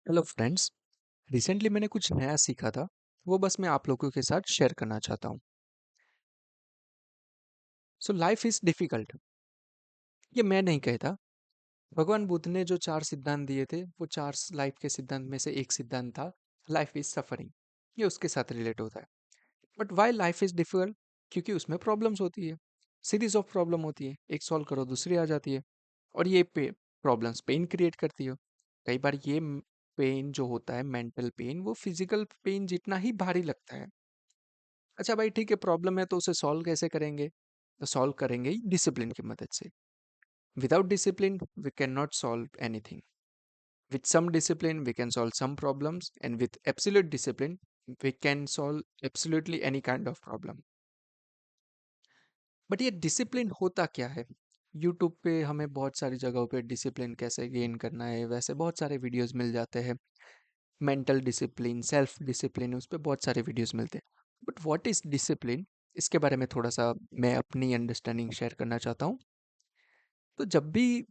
Hello friends. Recently मैंने कुछ नया सीखा था। वो बस मैं आप लोगों के साथ शेयर करना चाहता हूँ। So life is difficult. ये मैं नहीं कहता। भगवान बुद्ध ने जो चार सिद्धांत दिए थे वो चार लाइफ के सिद्धांत में से एक सिद्धांत था लाइफ इज सफरिंग। ये उसके साथ रिलेट होता है। But why life is difficult? क्योंकि उसमें प्रॉब्लम्स होती है। सीरीज ऑफ प्रॉब्लम होती है, एक सॉल्व करो दूसरी आ जाती है। और ये प्रॉब्लम्स पेन क्रिएट करती हो। कई बार ये पेन जो होता है, मेंटल पेन, वो फिजिकल पेन जितना ही भारी लगता है। अच्छा भाई, ठीक है, प्रॉब्लम है तो उसे सॉल्व कैसे करेंगे? तो सॉल्व करेंगे ही डिसिप्लिन की मदद से। Without discipline we can not solve anything. With some discipline we can solve some problems, and with absolute discipline we can solve absolutely any kind of problem. But ये discipline होता क्या है? YouTube पे हमें बहुत सारी जगहों पे डिसिप्लिन कैसे गेन करना है वैसे बहुत सारे वीडियोस मिल जाते हैं। मेंटल डिसिप्लिन, सेल्फ डिसिप्लिन, उस पे बहुत सारे वीडियोस मिलते हैं। But what is discipline? इसके बारे में थोड़ा सा मैं अपनी अंडरस्टैंडिंग शेयर करना चाहता हूँ। तो जब भी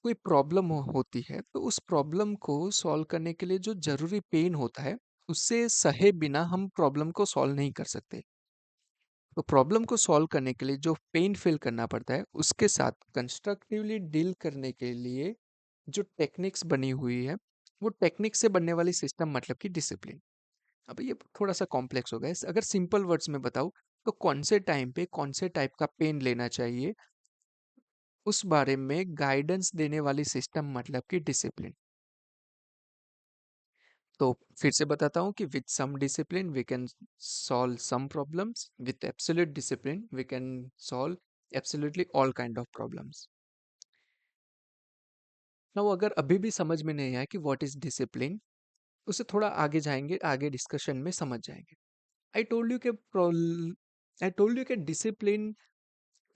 कोई प्रॉब्लम होती है तो उस प्रॉब्लम को सॉल्व करने के लिए जो ज़रूरी पेन होता है, उससे सहे बिना हम प्रॉब्लम को सॉल्व नहीं कर सकते। तो प्रॉब्लम को सॉल्व करने के लिए जो पेन फील करना पड़ता है, उसके साथ कंस्ट्रक्टिवली डील करने के लिए जो टेक्निक्स बनी हुई है, वो टेक्निक से बनने वाली सिस्टम मतलब कि डिसिप्लिन। अब ये थोड़ा सा कॉम्प्लेक्स हो गया अगर सिंपल वर्ड्स में बताऊँ, तो कौन से टाइम पे कौन से टाइप का पेन लेना चाहिए, उस बारे में गाइडेंस देने वाली सिस्टम मतलब कि डिसिप्लिन। तो फिर से बताता हूँ कि with some discipline we can solve some problems, with absolute discipline we can solve absolutely all kind of problems. ना वो अगर अभी भी समझ में नहीं आया कि व्हाट इज डिसिप्लिन, उसे थोड़ा आगे जाएंगे, आगे डिस्कशन में समझ जाएंगे। आई टोल्ड यू कि आई टोल्ड यू कि discipline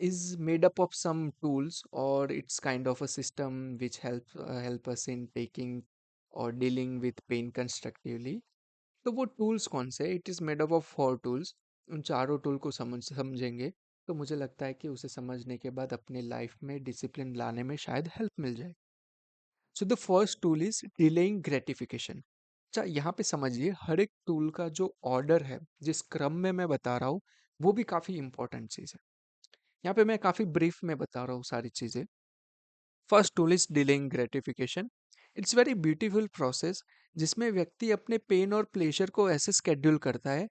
is made up of some tools, or it's kind of a system which help us in taking or dealing with pain constructively. तो वो टूल्स कौन से? It is made up of 4 tools. उन चारों tool को समझेंगे तो मुझे लगता है कि उसे समझने के बाद अपने लाइफ में डिसिप्लिन लाने में शायद हेल्प मिल जाए। So the first tool is delaying gratification. अच्छा, यहाँ पे समझिए, हर एक टूल का जो ऑर्डर है, जिस क्रम में मैं बता रहा हूँ, वो भी काफ़ी इंपॉर्टेंट चीज़ है। यहाँ पे मैं काफ़ी ब्रीफ में बता रहा हूँ सारी चीज़ें। First tool is delaying gratification. It's very beautiful process जिसमें व्यक्ति अपने पेन और प्लेजर को ऐसे स्केड्यूल करता है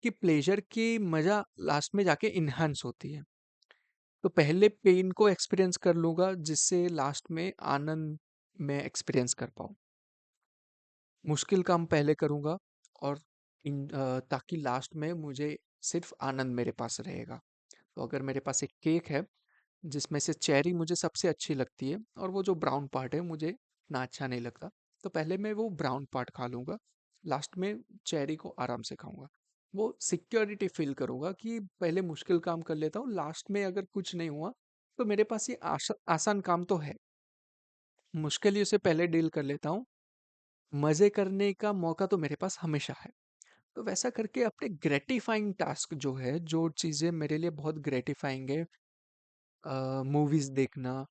कि प्लेजर की मजा लास्ट में जाके इन्हांस होती है। तो पहले पेन को एक्सपीरियंस कर लूंगा जिससे लास्ट में आनंद में एक्सपीरियंस कर पाऊँ। मुश्किल काम पहले करूंगा, और ताकि लास्ट में मुझे सिर्फ आनंद मेरे पास रहेगा। तो अगर मेरे पास एक केक है जिसमें से चेरी मुझे सबसे अच्छी लगती है और वो जो ब्राउन पार्ट है मुझे इतना अच्छा नहीं लगता, तो पहले मैं वो ब्राउन पार्ट खा लूँगा, लास्ट में चेरी को आराम से खाऊंगा। वो सिक्योरिटी फील करूँगा कि पहले मुश्किल काम कर लेता हूँ, लास्ट में अगर कुछ नहीं हुआ तो मेरे पास ये आसान काम तो है, मुश्किल से पहले डील कर लेता हूँ, मज़े करने का मौका तो मेरे पास हमेशा है। तो वैसा करके अपने ग्रेटिफाइंग टास्क जो है, जो चीज़ें मेरे लिए बहुत ग्रेटिफाइंग है, मूवीज़ देखना,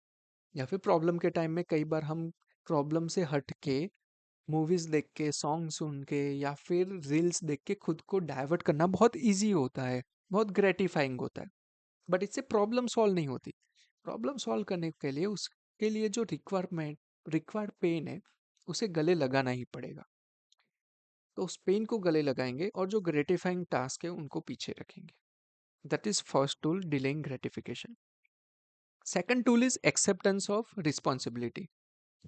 या फिर प्रॉब्लम के टाइम में कई बार हम प्रॉब्लम से हट के मूवीज देख के, सॉन्ग सुन के, या फिर रील्स देख के खुद को डाइवर्ट करना बहुत इजी होता है, बहुत ग्रेटिफाइंग होता है। बट इससे प्रॉब्लम सॉल्व नहीं होती। प्रॉब्लम सॉल्व करने के लिए उसके लिए जो रिक्वायर्ड पेन है, उसे गले लगाना ही पड़ेगा। तो उस पेन को गले लगाएंगे और जो ग्रेटिफाइंग टास्क है उनको पीछे रखेंगे। That is first tool, delaying gratification. Second tool is acceptance of responsibility.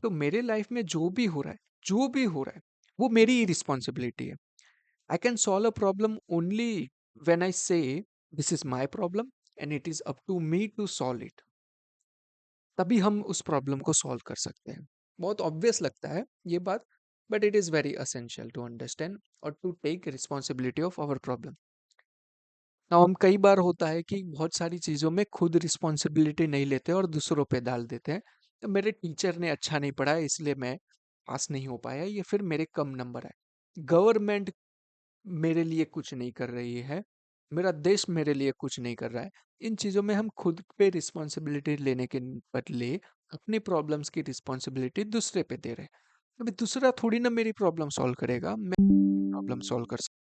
तो मेरे लाइफ में जो भी हो रहा है, जो भी हो रहा है, वो मेरी ही रिस्पॉन्सिबिलिटी है। I can solve a problem only when I say this is my problem and it is up to me to solve it. तभी हम उस प्रॉब्लम को सॉल्व कर सकते हैं। बहुत ऑब्वियस लगता है ये बात, but it is very essential to understand और to take responsibility of our problem. ना हम कई बार होता है कि बहुत सारी चीज़ों में खुद रिस्पॉन्सिबिलिटी नहीं लेते और दूसरों पे डाल देते हैं। तो मेरे टीचर ने अच्छा नहीं पढ़ाया इसलिए मैं पास नहीं हो पाया, या फिर मेरे कम नंबर आए। गवर्नमेंट मेरे लिए कुछ नहीं कर रही है, मेरा देश मेरे लिए कुछ नहीं कर रहा है। इन चीज़ों में हम खुद पे रिस्पॉन्सिबिलिटी लेने के बदले अपनी प्रॉब्लम्स की रिस्पॉन्सिबिलिटी दूसरे पे दे रहे हैं। अभी दूसरा थोड़ी ना मेरी प्रॉब्लम सॉल्व करेगा, मैं प्रॉब्लम सॉल्व कर सकता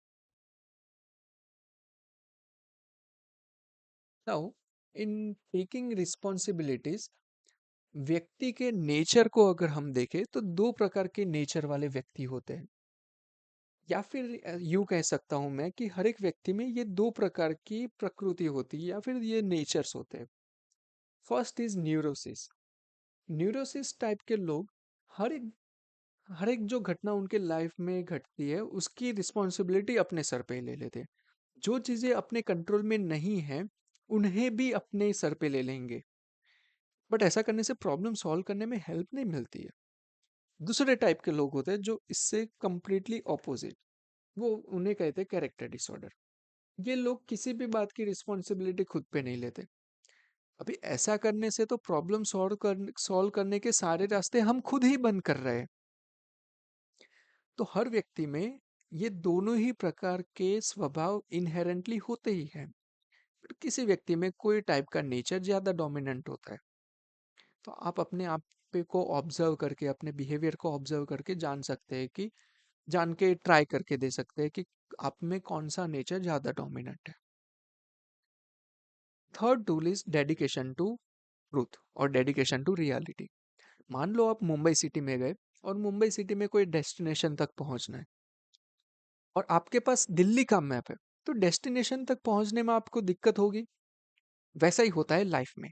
हूँ। इन टेकिंग रिस्पॉन्सिबिलिटीज, व्यक्ति के नेचर को अगर हम देखें तो दो प्रकार के नेचर वाले व्यक्ति होते हैं, या फिर यूं कह सकता हूं मैं कि हर एक व्यक्ति में ये दो प्रकार की प्रकृति होती है या फिर ये नेचर्स होते हैं। First is neurosis. Neurosis type के लोग हर एक हर एक जो घटना उनके लाइफ में घटती है उसकी रिस्पॉन्सिबिलिटी अपने सर पे ले लेते हैं। जो चीजें अपने कंट्रोल में नहीं है उन्हें भी अपने सर पे ले लेंगे, बट ऐसा करने से प्रॉब्लम सॉल्व करने में हेल्प नहीं मिलती है। दूसरे टाइप के लोग होते हैं जो इससे कंप्लीटली ऑपोजिट, वो उन्हें कहते हैं कैरेक्टर डिसऑर्डर। ये लोग किसी भी बात की रिस्पॉन्सिबिलिटी खुद पे नहीं लेते। अभी ऐसा करने से तो प्रॉब्लम सॉल्व करने के सारे रास्ते हम खुद ही बंद कर रहे हैं। तो हर व्यक्ति में ये दोनों ही प्रकार के स्वभाव इनहेरेंटली होते ही हैं। फिर किसी व्यक्ति में कोई टाइप का नेचर ज्यादा डोमिनेंट होता है। तो आप अपने आप पे को ऑब्जर्व करके, अपने बिहेवियर को ऑब्जर्व करके जान सकते हैं कि, जान के ट्राई करके दे सकते हैं कि आप में कौन सा नेचर ज्यादा डोमिनेंट है। Third tool is dedication to truth और डेडिकेशन टू रियलिटी। मान लो आप मुंबई सिटी में गए और मुंबई सिटी में कोई डेस्टिनेशन तक पहुंचना है और आपके पास दिल्ली का मैप है, तो डेस्टिनेशन तक पहुंचने में आपको दिक्कत होगी। वैसा ही होता है लाइफ में।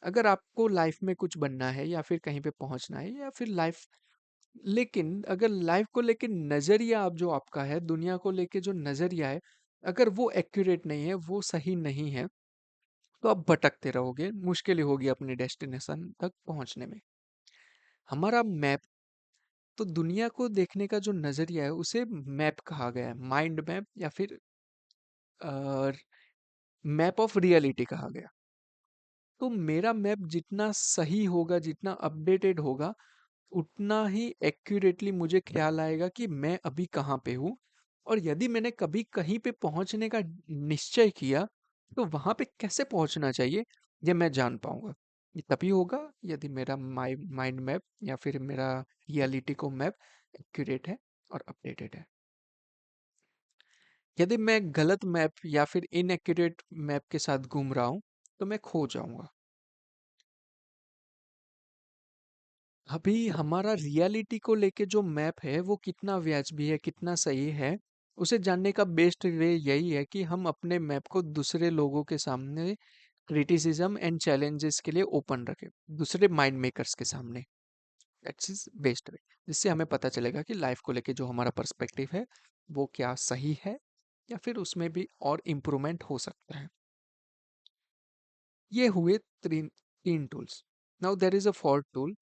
अगर आपको लाइफ में कुछ बनना है या फिर कहीं पे पहुंचना है या फिर लाइफ, लेकिन अगर लाइफ को लेके नजरिया आप जो आपका है, दुनिया को लेके जो नजरिया है, अगर वो एक्यूरेट नहीं है, वो सही नहीं है, तो आप भटकते रहोगे, मुश्किल होगी अपने डेस्टिनेशन तक पहुंचने में। हमारा मैप, तो दुनिया को देखने का जो नजरिया है उसे मैप कहा गया है, माइंड मैप या फिर मैप ऑफ रियलिटी कहा गया। तो मेरा मैप जितना सही होगा, जितना अपडेटेड होगा, उतना ही एक्यूरेटली मुझे ख्याल आएगा कि मैं अभी कहाँ पे हूँ। और यदि मैंने कभी कहीं पे पहुंचने का निश्चय किया तो वहां पे कैसे पहुंचना चाहिए ये मैं जान पाऊंगा। ये तभी होगा यदि मेरा माइंड मैप या फिर मेरा रियलिटी को मैप एक्यूरेट है और अपडेटेड है। यदि मैं गलत मैप या फिर इनएक्यूरेट मैप के साथ घूम रहा हूँ तो मैं खो जाऊंगा। अभी हमारा रियलिटी को लेके जो मैप है वो कितना वाजबी है, कितना सही है, उसे जानने का बेस्ट वे यही है कि हम अपने मैप को दूसरे लोगों के सामने क्रिटिसिज्म एंड चैलेंजेस के लिए ओपन रखें, दूसरे माइंड मेकर्स के सामने। दैट्स इज बेस्ट वे, जिससे हमें पता चलेगा कि लाइफ को लेके जो हमारा पर्सपेक्टिव है वो क्या सही है या फिर उसमें भी और इम्प्रूवमेंट हो सकता है। ये हुए तीन तीन tools. Now there is a fourth tool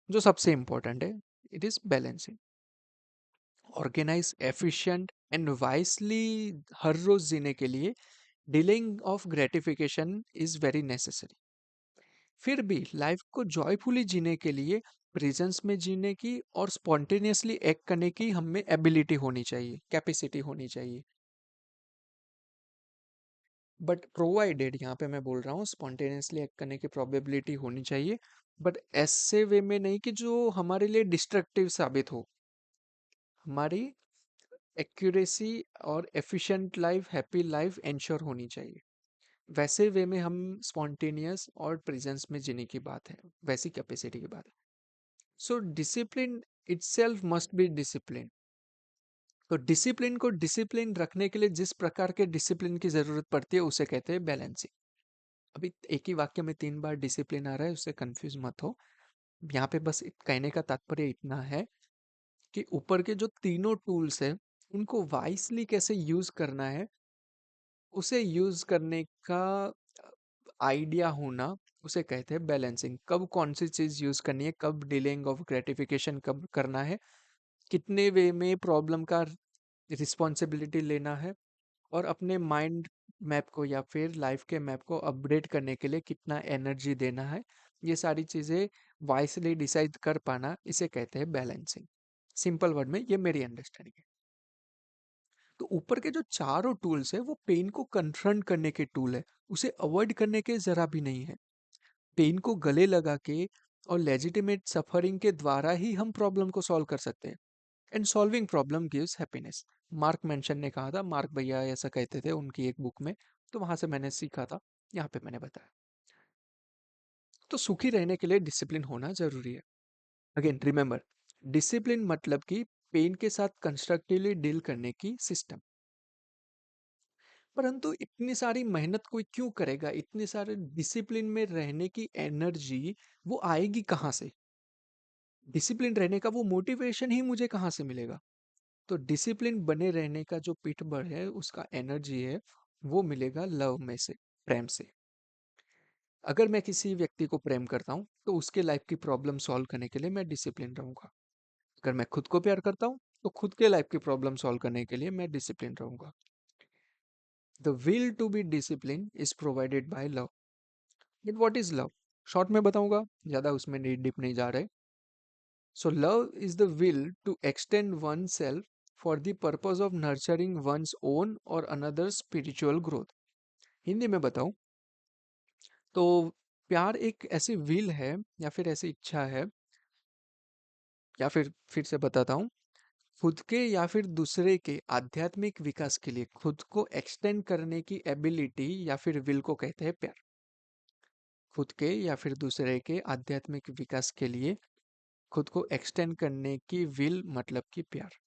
जो सबसे इंपॉर्टेंट है। It is balancing. Organise, efficient and wisely हर रोज जीने के लिए delaying of gratification is very necessary. फिर भी लाइफ को जॉयफुली जीने के लिए प्रेजेंस में जीने की और स्पॉन्टेनियसली एक्ट करने की हम में एबिलिटी होनी चाहिए, कैपेसिटी होनी चाहिए। बट प्रोवाइडेड, यहाँ पे मैं बोल रहा हूँ स्पॉन्टेनियसली एक्ट करने की प्रोबेबिलिटी होनी चाहिए, बट ऐसे वे में नहीं कि जो हमारे लिए डिस्ट्रक्टिव साबित हो। हमारी एक्यूरेसी और efficient life, happy life ensure होनी चाहिए। वैसे वे में हम स्पॉन्टेनियस और प्रेजेंस में जीने की बात है, वैसी कैपेसिटी की बात है। So discipline itself must be discipline. तो डिसिप्लिन को डिसिप्लिन रखने के लिए जिस प्रकार के डिसिप्लिन की जरूरत पड़ती है उसे कहते हैं बैलेंसिंग। अभी एक ही वाक्य में तीन बार डिसिप्लिन आ रहा है, उससे कंफ्यूज मत हो। यहाँ पे बस कहने का तात्पर्य इतना है कि ऊपर के जो तीनों टूल्स है उनको वाइसली कैसे यूज करना है, उसे यूज करने का आइडिया होना, उसे कहते हैं बैलेंसिंग। कब कौन सी चीज यूज करनी है, कब डिलेइंग ऑफ ग्रेटिफिकेशन कब करना है, कितने वे में प्रॉब्लम का रिस्पॉन्सिबिलिटी लेना है, और अपने माइंड मैप को या फिर लाइफ के मैप को अपडेट करने के लिए कितना एनर्जी देना है, ये सारी चीजें वाइसली डिसाइड कर पाना, इसे कहते हैं बैलेंसिंग। सिंपल वर्ड में ये मेरी अंडरस्टैंडिंग है। तो ऊपर के जो चारों टूल्स है वो पेन को कन्फ्रंट करने के टूल है, उसे अवॉइड करने के जरा भी नहीं है। पेन को गले लगा के और लेजिटिमेट सफरिंग के द्वारा ही हम प्रॉब्लम को सॉल्व कर सकते हैं। And solving problem gives happiness. Mark mention ने कहा था, मार्क भैया ऐसा कहते थे उनकी एक बुक में, तो वहां से मैंने सीखा था, यहाँ पे मैंने बताया। तो सुखी रहने के लिए डिसिप्लिन होना जरूरी है। अगेन रिमेंबर, डिसिप्लिन मतलब कि पेन के साथ कंस्ट्रक्टिवली डील करने की सिस्टम। परंतु इतनी सारी मेहनत कोई क्यों करेगा, इतने सारे डिसिप्लिन में रहने की एनर्जी वो आएगी कहाँ से? डिसिप्लिन रहने का वो मोटिवेशन ही मुझे कहाँ से मिलेगा? तो डिसिप्लिन बने रहने का जो पीठबल है, उसका एनर्जी है, वो मिलेगा लव में से, प्रेम से। अगर मैं किसी व्यक्ति को प्रेम करता हूँ तो उसके लाइफ की प्रॉब्लम सॉल्व करने के लिए मैं डिसिप्लिन रहूंगा। अगर मैं खुद को प्यार करता हूँ तो खुद के लाइफ की प्रॉब्लम सॉल्व करने के लिए मैं डिसिप्लिन रहूंगा। The will to be discipline is provided by love. But what is love? Short में बताऊंगा, ज्यादा उसमें डीप नहीं जा रहे। So love is the will to extend oneself for the purpose of nurturing one's own or another spiritual growth. Hindi में बताऊं तो प्यार एक ऐसी विल है या फिर ऐसी इच्छा है, या फिर से बताता हूँ, खुद के या फिर दूसरे के आध्यात्मिक विकास के लिए खुद को एक्सटेंड करने की एबिलिटी या फिर विल को कहते हैं प्यार। खुद के या फिर दूसरे के आध्यात्मिक विकास के लिए खुद को एक्सटेंड करने की विल मतलब कि प्यार।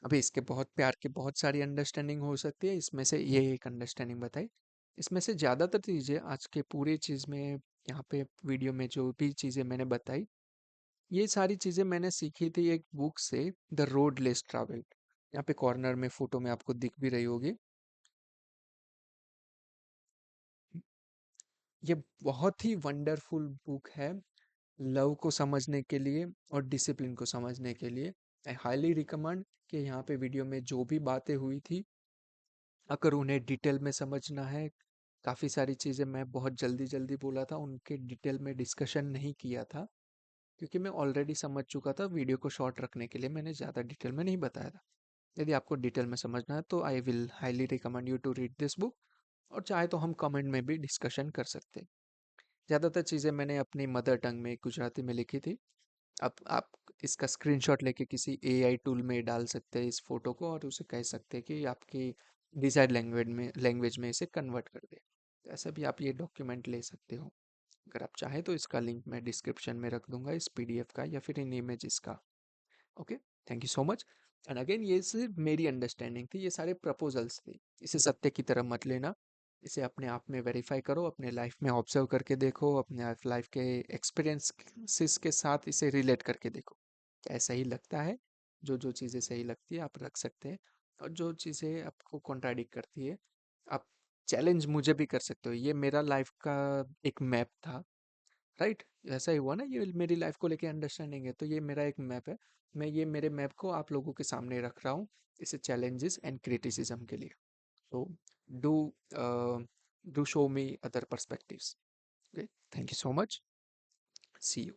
अभी इसके बहुत प्यार की बहुत सारी अंडरस्टैंडिंग हो सकती है, इसमें से ये एक अंडरस्टैंडिंग बताई। इसमें से ज़्यादातर चीज़ें आज के पूरे चीज़ में, यहाँ पे वीडियो में जो भी चीज़ें मैंने बताई, ये सारी चीज़ें मैंने सीखी थी एक बुक से, द रोड लेस ट्रैवल। यहाँ पे कॉर्नर में फोटो में आपको दिख भी रही होगी। ये बहुत ही वंडरफुल बुक है लव को समझने के लिए और डिसिप्लिन को समझने के लिए। आई हाईली रिकमेंड कि यहाँ पे वीडियो में जो भी बातें हुई थी, अगर उन्हें डिटेल में समझना है, काफ़ी सारी चीज़ें मैं बहुत जल्दी जल्दी बोला था, उनके डिटेल में डिस्कशन नहीं किया था क्योंकि मैं ऑलरेडी समझ चुका था। वीडियो को शॉर्ट रखने के लिए मैंने ज़्यादा डिटेल में नहीं बताया था। यदि आपको डिटेल में समझना है तो I will highly recommend you to read this book, और चाहे तो हम कमेंट में भी डिस्कशन कर सकते हैं। ज़्यादातर चीज़ें मैंने अपनी मदर टंग में गुजराती में लिखी थी। अब आप इसका स्क्रीनशॉट लेके किसी एआई टूल में डाल सकते हैं इस फोटो को, और उसे कह सकते हैं कि आपकी डिजायर्ड लैंग्वेज में इसे कन्वर्ट कर दे। तो ऐसा भी आप ये डॉक्यूमेंट ले सकते हो। अगर आप चाहें तो इसका लिंक मैं डिस्क्रिप्शन में रख दूंगा, इस पीडीएफ का या फिर इन इमेजेस का। Okay, thank you so much. And again, ये सिर्फ मेरी अंडरस्टैंडिंग थी, ये सारे प्रपोजल्स थे, इसे सत्य की तरह मत लेना। इसे अपने आप में वेरीफाई करो, अपने लाइफ में ऑब्जर्व करके देखो, अपने लाइफ के एक्सपीरियंसेस के साथ इसे रिलेट करके देखो, क्या सही लगता है। जो जो चीज़ें सही लगती है आप रख सकते हैं, और जो चीज़ें आपको कॉन्ट्राडिक्ट करती है आप चैलेंज मुझे भी कर सकते हो। ये मेरा लाइफ का एक मैप था, राइट? ऐसा ही हुआ ना, ये मेरी लाइफ को लेके अंडरस्टैंडिंग है, तो ये मेरा एक मैप है। मैं ये मेरे मैप को आप लोगों के सामने रख रहा हूँ, इसे चैलेंजेस एंड क्रिटिसिज्म के लिए। So do do show me other perspectives. Okay, thank you so much. See you.